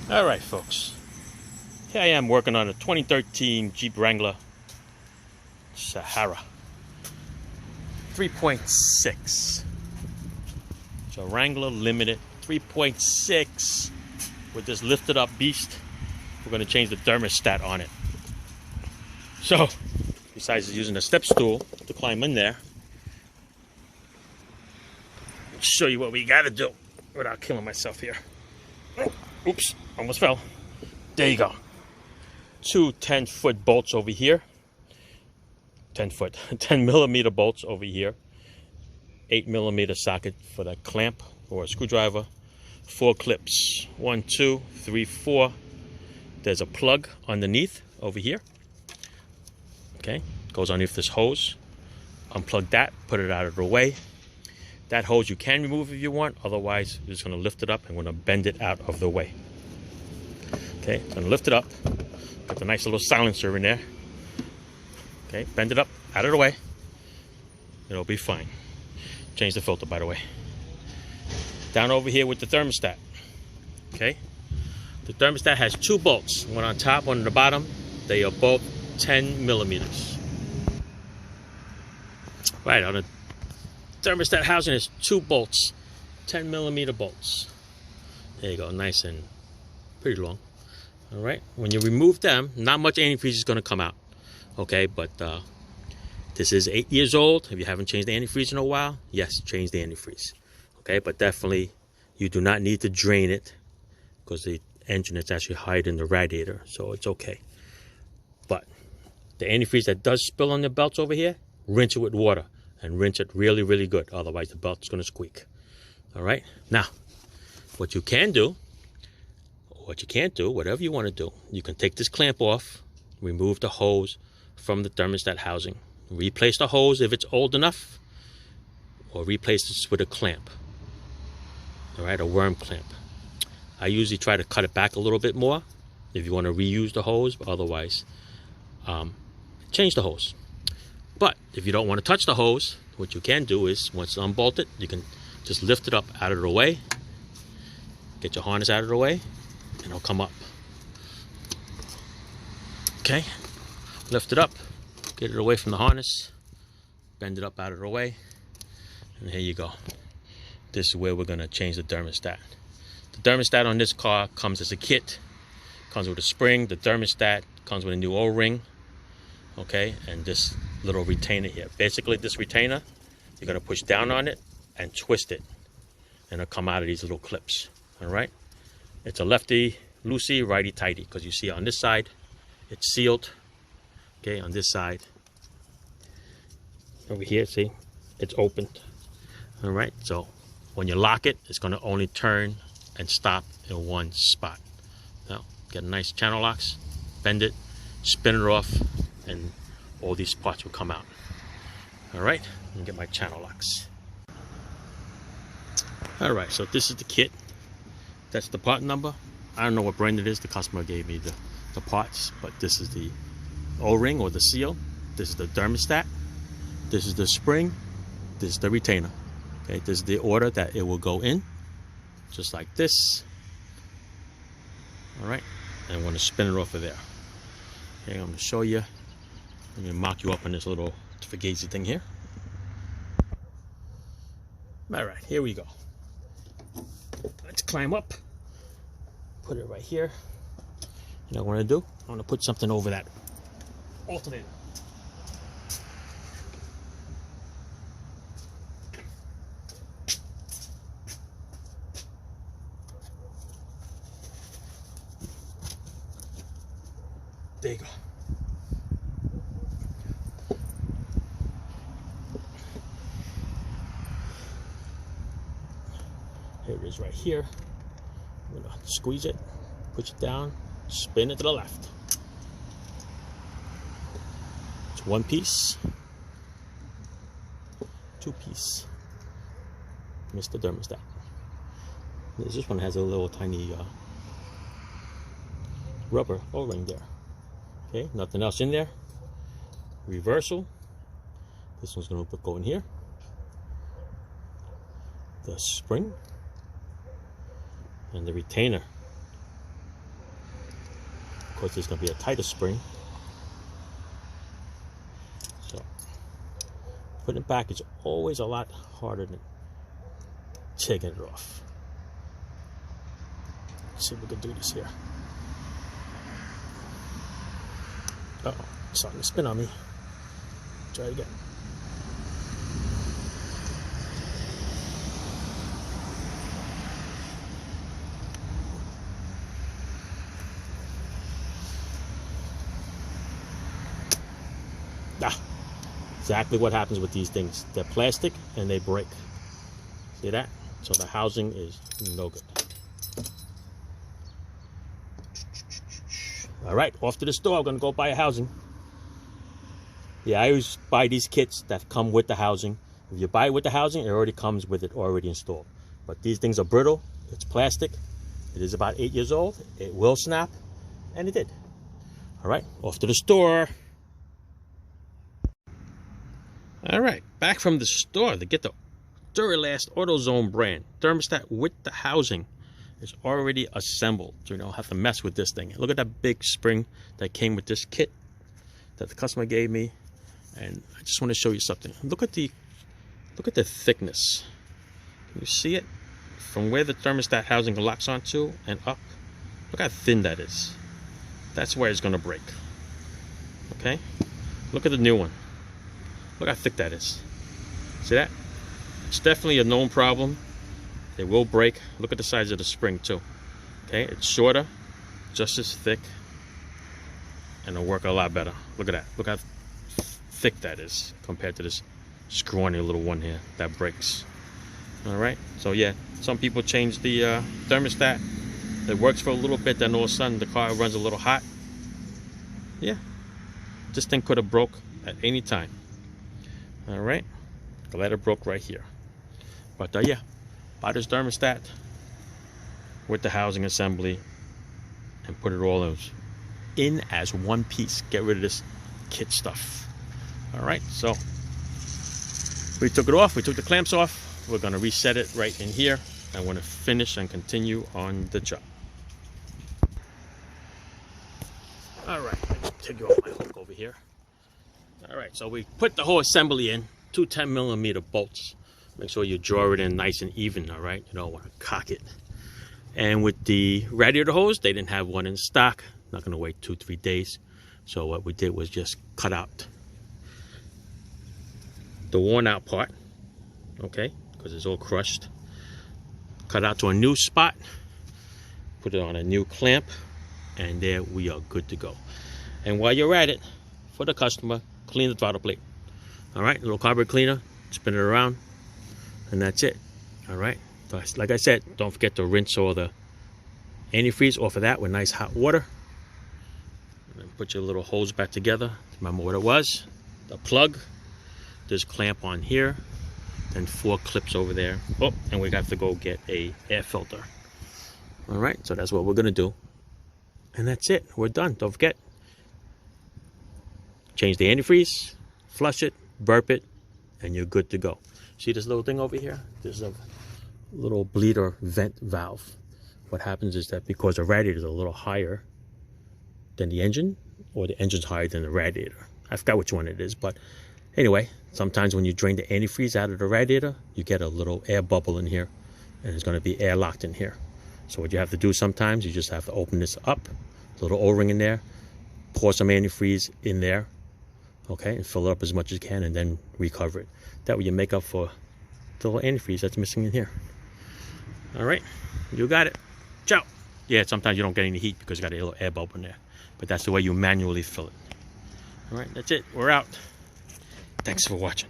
Alright folks, here I am working on a 2013 Jeep Wrangler Sahara 3.6. So Wrangler Limited 3.6 with this lifted up beast. We're going to change the thermostat on it. So besides using a step stool to climb in there, I'll show you what we got to do without killing myself here. Oops, almost fell. There you go. Two 10-foot bolts over here. 10 millimeter bolts over here. 8 millimeter socket for the clamp or a screwdriver. 4 clips. 1, 2, 3, 4. There's a plug underneath over here. Okay, goes underneath this hose. Unplug that, put it out of the way. That hose you can remove if you want, otherwise you're just going to lift it up and we're going to bend it out of the way. Okay, so I'm going to lift it up, got the nice little silencer in there. Okay, bend it up, out of the way. It'll be fine. Change the filter, by the way. Down over here with the thermostat. Okay, the thermostat has 2 bolts, one on top, one on the bottom. They are both 10 millimeters. Right, on the thermostat housing is 2 bolts, 10 millimeter bolts. There you go, nice and pretty long. All right, when you remove them, not much antifreeze is going to come out. Okay, but this is 8 years old. If you haven't changed the antifreeze in a while, yes, change the antifreeze. Okay, but definitely you do not need to drain it because the engine is actually higher in the radiator, so it's okay. But the antifreeze that does spill on the belts over here, rinse it with water. And rinse it really, really good. Otherwise, the belt's going to squeak. All right? Now, what you can do, or what you can't do, whatever you want to do, you can take this clamp off, remove the hose from the thermostat housing, replace the hose if it's old enough, or replace this with a clamp. All right? A worm clamp. I usually try to cut it back a little bit more if you want to reuse the hose, but otherwise, change the hose. But if you don't want to touch the hose, what you can do is, once it's unbolted, you can just lift it up out of the way. Get your harness out of the way, and it'll come up. Okay, lift it up, get it away from the harness, bend it up out of the way, and here you go. This is where we're going to change the thermostat. The thermostat on this car comes as a kit. Comes with a spring. The thermostat comes with a new O-ring. Okay, and this little retainer here. Basically, this retainer, you're going to push down on it and twist it, and it'll come out of these little clips. All right, it's a lefty loosey, righty tighty, because you see on this side it's sealed. Okay, on this side over here, see, it's opened. All right, so when you lock it, it's going to only turn and stop in one spot. Now, get a nice channel locks, bend it, spin it off, and all these parts will come out. All right, and get my channel locks. All right, so this is the kit. That's the part number. I don't know what brand it is. The customer gave me the parts, but this is the O-ring or the seal. This is the thermostat. This is the spring. This is the retainer. Okay, this is the order that it will go in, just like this. All right, and I'm going to spin it off of there. Okay, I'm going to show you. Let me mark you up on this little fugazi thing here. All right, here we go. Let's climb up. Put it right here. You know what I'm going to do? I'm going to put something over that alternator. There you go. Here it is right here. I'm going to squeeze it, push it down, spin it to the left. It's 1 piece, 2 piece. Mr. Thermostat. This one has a little tiny rubber O-ring there. Okay, nothing else in there. Reversal. This one's going to go in here. The spring and the retainer Of course, there's going to be a tighter spring. So putting it back is always a lot harder than taking it off. Let's see if we can do this here. Uh-oh, it's starting to spin on me. Try it again. Exactly what happens with these things. They're plastic and they break. See that? So the housing is no good. All right, off to the store. I'm gonna go buy a housing. Yeah, I always buy these kits that come with the housing. If you buy it with the housing, it already comes with it already installed. But these things are brittle. It's plastic. It is about 8 years old. It will snap, and it did. All right, off to the store. All right, back from the store to get the Duralast AutoZone brand thermostat with the housing. It's already assembled, so you don't have to mess with this thing. Look at that big spring that came with this kit that the customer gave me, and I just want to show you something. Look at the thickness. Can you see it from where the thermostat housing locks onto and up? Look how thin that is. That's where it's going to break. Okay, look at the new one. Look how thick that is. See that? It's definitely a known problem. They will break. Look at the size of the spring too. Okay, it's shorter, just as thick, and it'll work a lot better. Look at that. Look how thick that is compared to this scrawny little one here that breaks. All right. So yeah, some people change the thermostat. It works for a little bit, then all of a sudden the car runs a little hot. Yeah, this thing could have broke at any time. All right, glad it broke right here. But yeah, buy this thermostat with the housing assembly and put it all in as one piece. Get rid of this kit stuff. All right, so we took it off. We took the clamps off. We're gonna reset it right in here. I want to finish and continue on the job. All right, take you off my hook over here. All right, so we put the whole assembly in, 2 10mm bolts. Make sure you draw it in nice and even, all right? You don't want to cock it. And with the radiator hose, they didn't have one in stock. Not gonna wait 2-3 days. So what we did was just cut out the worn out part, okay? Because it's all crushed. Cut out to a new spot, put it on a new clamp, and there we are good to go. And while you're at it, for the customer, clean the throttle plate. All right, a little carburetor cleaner, spin it around, and that's it. All right, so like I said, don't forget to rinse all the antifreeze off of that with nice hot water. And then put your little hose back together. Remember what it was? The plug, this clamp on here, then 4 clips over there. Oh, and we got to go get a air filter. All right, so that's what we're gonna do. And that's it, we're done. Don't forget, change the antifreeze, flush it, burp it, and you're good to go. See this little thing over here? There's a little bleeder vent valve. What happens is that because the radiator is a little higher than the engine, or the engine's higher than the radiator. I forgot which one it is, but anyway, sometimes when you drain the antifreeze out of the radiator, you get a little air bubble in here, and it's going to be air locked in here. So what you have to do sometimes, you just have to open this up, a little O-ring in there, pour some antifreeze in there, okay, and fill it up as much as you can, and then recover it. That way you make up for the little antifreeze that's missing in here. All right, you got it. Ciao. Yeah, sometimes you don't get any heat because you got a little air bubble in there, but that's the way you manually fill it. All right, that's it. We're out. Thanks for watching.